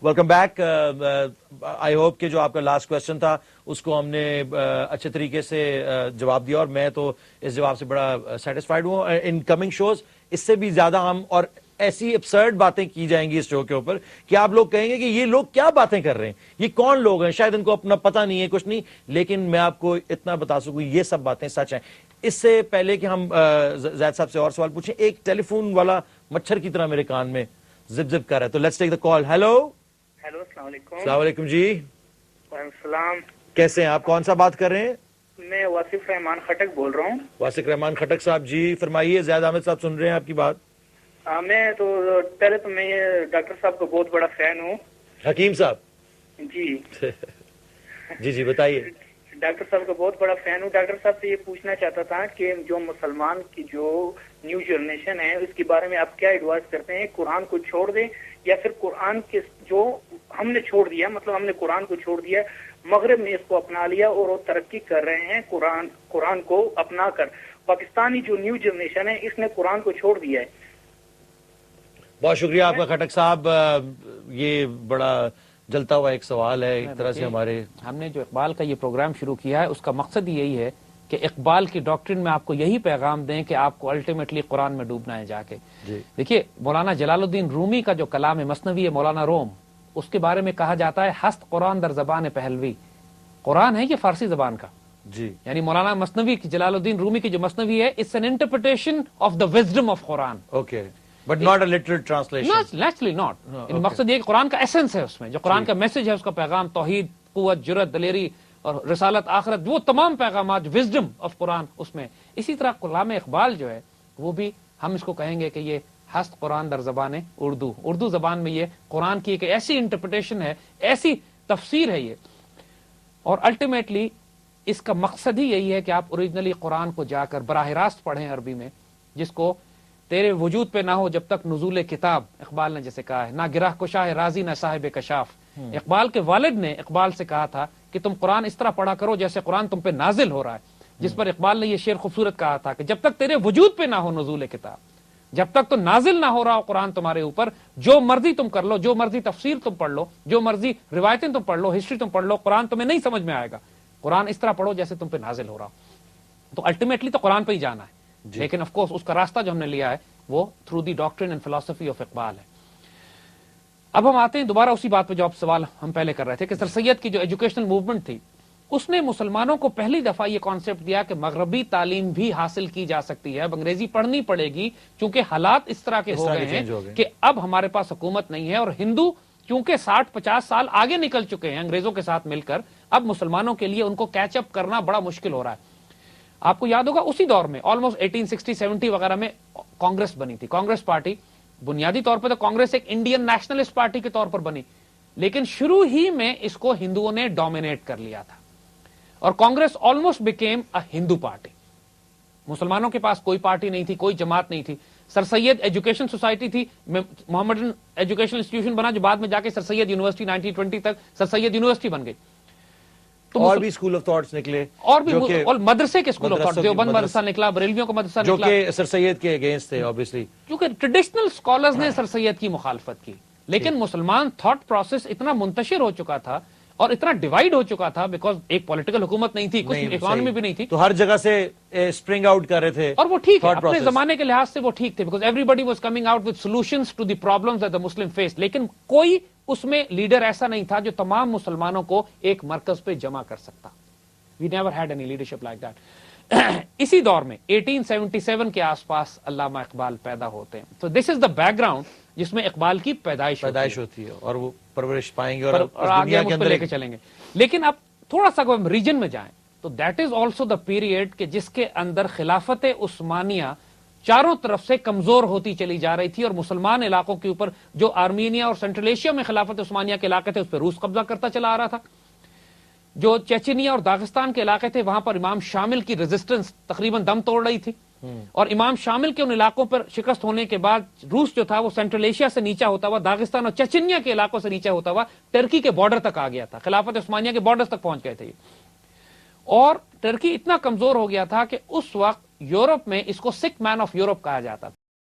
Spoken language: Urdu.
Welcome back. آئی ہوپ کہ جو آپ کا لاسٹ کوشچن تھا اس کو ہم نے اچھے طریقے سے جواب دیا، اور میں تو اس جواب سے بڑا سیٹسفائیڈ ہوں. ان کمنگ شوز اس سے بھی زیادہ ہم اور ایسی ابسرڈ باتیں کی جائیں گی اس شو کے اوپر کہ آپ لوگ کہیں گے کہ یہ لوگ کیا باتیں کر رہے ہیں، یہ کون لوگ ہیں، شاید ان کو اپنا پتہ نہیں ہے کچھ نہیں، لیکن میں آپ کو اتنا بتا سکوں یہ سب باتیں سچ ہیں. اس سے پہلے کہ ہم زید صاحب سے اور سوال پوچھیں، ایک ٹیلی فون والا مچھر کی طرح میرے کان میں زپ زپ کر رہا ہے، تو let's take the call. Hello. Hello, السلام علیکم. السلام علیکم جی. وعلیکم السلام. کیسے ہیں آپ؟ کون سا بات کر رہے ہیں؟ میں واصف رحمان خٹک بول رہا ہوں. واصف رحمان خٹک صاحب جی فرمائیے. زید احمد صاحب سن رہے ہیں آپ کی بات. میں تو پہلے تو میں ڈاکٹر صاحب کا بہت بڑا فین ہوں. حکیم صاحب جی جی جی بتائیے. ڈاکٹر صاحب کا بہت بڑا فین ہوں. ڈاکٹر صاحب سے یہ پوچھنا چاہتا تھا کہ جو مسلمان کی جو نیو جنریشن ہے اس کے بارے میں آپ کیا ایڈوائز کرتے ہیں؟ قرآن کو چھوڑ دیں یا پھر قرآن کے جو ہم نے چھوڑ دیا، مطلب ہم نے قرآن کو چھوڑ دیا، مغرب نے اس کو اپنا لیا اور وہ ترقی کر رہے ہیں قرآن کو اپنا کر. پاکستانی جو نیو جنریشن ہے اس نے قرآن کو چھوڑ دیا ہے. بہت شکریہ آپ کا خٹک صاحب. یہ بڑا جلتا ہوا ایک سوال ہے ایک طرح سے. ہم نے جو اقبال کا یہ پروگرام شروع کیا ہے اس کا مقصد یہی ہے کہ اقبال کی ڈاکٹرن میں آپ کو یہی پیغام دیں کہ آپ کو الٹیمیٹلی قرآن میں ڈوبنا ہے جا کے. دیکھیے مولانا جلال الدین رومی کا جو کلام مثنوی ہے مولانا روم، اس کے بارے میں کہا جاتا ہے ہست قرآن در زبان پہلوی. قرآن ہے یہ فارسی زبان کا جی، یعنی مولانا مثنوی جلال الدین رومی کی جو مثنوی ہے it's an interpretation of the wisdom of Quran. Okay but not a literal translation. Naturally not. مقصد یہ کہ قرآن کا ایسنس ہے اس میں، جو قرآن کا میسج ہے، اس کا پیغام توحید، قوت، جرت، دلیری اور رسالت، آخرت، وہ تمام پیغامات وزڈم آف قرآن اس میں. اسی طرح کلام اقبال جو ہے وہ بھی ہم اس کو کہیں گے کہ یہ ہست قرآن در زبان اردو زبان میں یہ قرآن کی ایک ایسی انٹرپریٹیشن ہے، ایسی تفسیر ہے یہ. اور الٹیمیٹلی اس کا مقصد ہی یہی ہے کہ آپ اوریجنلی قرآن کو جا کر براہ راست پڑھیں عربی میں، جس کو تیرے وجود پہ نہ ہو جب تک نزول کتاب، اقبال نے جیسے کہا ہے، نہ گرہ کشا ہے راضی نہ صاحب کشاف. اقبال کے والد نے اقبال سے کہا تھا کہ تم قرآن اس طرح پڑھا کرو جیسے قرآن تم پہ نازل ہو رہا ہے، جس پر اقبال نے یہ شعر خوبصورت کہا تھا کہ جب تک تیرے وجود پہ نہ ہو نزول کتاب، جب تک تو نازل نہ ہو رہا ہو قرآن تمہارے اوپر، جو مرضی تم کر لو، جو مرضی تفسیر تم پڑھ لو، جو مرضی روایتیں تم پڑھ لو، ہسٹری تم پڑھ لو، قرآن تمہیں نہیں سمجھ میں آئے گا. قرآن اس طرح پڑھو جیسے تم پہ نازل ہو رہا ہو. تو الٹیمیٹلی تو قرآن پہ ہی جانا ہے. لیکن آف کورس اس کا راستہ جو ہم نے لیا ہے وہ تھرو دی ڈاکٹرن اینڈ فلسفی آف اقبال ہے. اب ہم آتے ہیں دوبارہ اسی بات پہ جو آپ سوال ہم پہلے کر رہے تھے کہ سر سید کی جو ایجوکیشنل موومنٹ تھی اس نے مسلمانوں کو پہلی دفعہ یہ کانسیپٹ دیا کہ مغربی تعلیم بھی حاصل کی جا سکتی ہے، اب انگریزی پڑھنی پڑے گی چونکہ حالات اس طرح کے ہو گئے ہیں کہ اب ہمارے پاس حکومت نہیں ہے، اور ہندو چونکہ 60-50 سال آگے نکل چکے ہیں انگریزوں کے ساتھ مل کر، اب مسلمانوں کے لیے ان کو کیچ اپ کرنا بڑا مشکل ہو رہا ہے. آپ کو یاد ہوگا اسی دور میں آلموسٹ 1860-70 وغیرہ میں کانگریس بنی تھی. کانگریس پارٹی بنیادی طور پر تو کانگریس ایک انڈین نیشنلسٹ پارٹی کے طور پر بنی، لیکن شروع ہی میں اس کو ہندوؤں نے ڈومینیٹ کر لیا تھا اور Congress almost became a Hindu party. مسلمانوں کے پاس کوئی پارٹی نہیں تھی، کوئی جماعت نہیں تھی. سر سید ایجوکیشن سوسائٹی تھی، محمدن ایجوکیشن انسٹیٹیوشن بنا جو بعد میں جا کے سر سید یونیورسٹی 1920 تک سر سید یونیورسٹی بن گئی. اور بھی اسکول آف تھاٹس نکلے، اور بھی اور مدرسے کے اسکول آف تھاٹ، دیوبند مدرسہ نکلا، بریلویوں کا مدرسہ نکلا، جو کہ سر سید کے اگینسٹ تھے obviously. کیونکہ ٹریڈیشنل اسکالرز نے سر سید کی مخالفت کی. لیکن مسلمان تھاٹ پروسیس اتنا منتشر ہو چکا تھا اور اتنا ڈیوائیڈ ہو چکا تھا بیکاز ایک پولیٹیکل حکومت نہیں تھی، کچھ اکانومی بھی نہیں تھی، تو ہر جگہ سے اسپرنگ آؤٹ کر رہے تھے. اور وہ ٹھیک ہے اپنے زمانے کے لحاظ سے وہ ٹھیک تھے because everybody was coming out with solutions to the problems that the Muslim face. لیکن کوئی اس میں لیڈر ایسا نہیں تھا جو تمام مسلمانوں کو ایک مرکز پہ جمع کر سکتا. We never had any leadership like that. اسی دور میں 1877 کے آس پاس علامہ اقبال پیدا ہوتے ہیں. So this is the background جس میں اقبال کی پیدائش ہوتی ہے اور وہ پرورش پائیں گے اور آگے ہم اس پہ لے کے چلیں گے. لیکن اب تھوڑا سا ہم ریجن میں جائیں تو that is also the period کہ جس کے اندر خلافت عثمانیہ چاروں طرف سے کمزور ہوتی چلی جا رہی تھی اور مسلمان علاقوں کے اوپر جو آرمینیا اور سینٹرل ایشیا میں خلافت عثمانیہ کے علاقے تھے اس پہ روس قبضہ کرتا چلا آ رہا تھا. جو چیچنیا اور داغستان کے علاقے تھے وہاں پر امام شامل کی ریزسٹنس تقریباً دم توڑ رہی تھی اور امام شامل کے ان علاقوں پر شکست ہونے کے بعد روس جو تھا وہ سینٹرل ایشیا سے نیچا ہوتا ہوا داغستان اور چیچنیا کے علاقوں سے نیچا ہوتا ہوا ٹرکی کے بارڈر تک آ گیا تھا. خلافت عثمانیہ کے بارڈر تک پہنچ گئے تھے اور ٹرکی اتنا کمزور ہو گیا تھا کہ اس وقت یورپ میں اس کو سک مین آف یورپ کہا جاتا تھا.